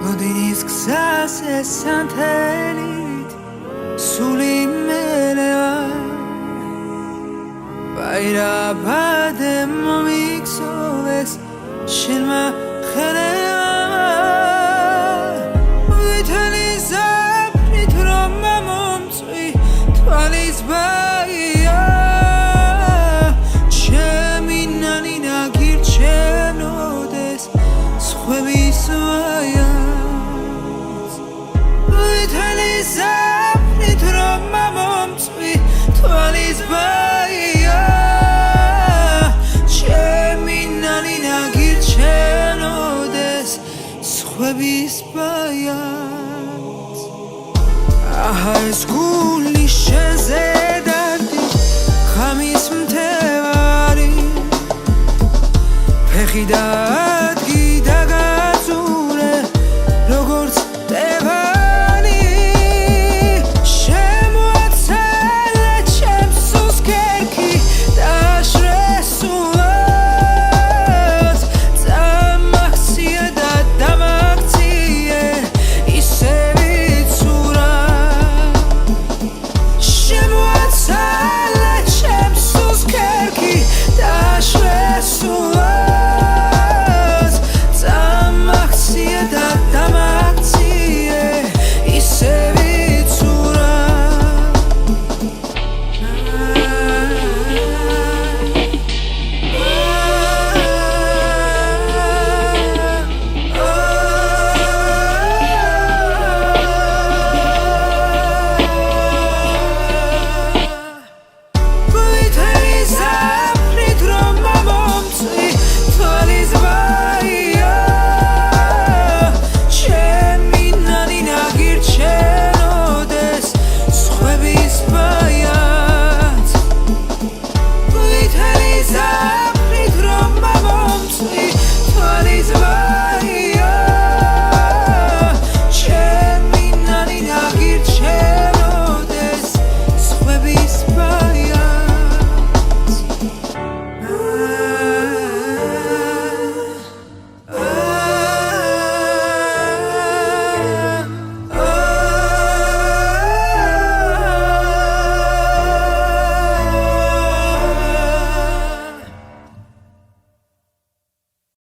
მოდინის გზას ეს ანთელით სული მელევა ვაირაბადე მომიქცოვეს შენმა ხელევა ვითელი ზაფრით რომ მომწვი თვალის ბაია ჩემი ნანინა გირჩენოდეს სხვების ვაიას ვითელი ზაფრით რომ მომწვი თვალის ბაია ჩემი ნანინა გირჩენოდეს სხვების ბაიას აჰა ეს გული შეზედარდი ხამის მთევარი ფეხი და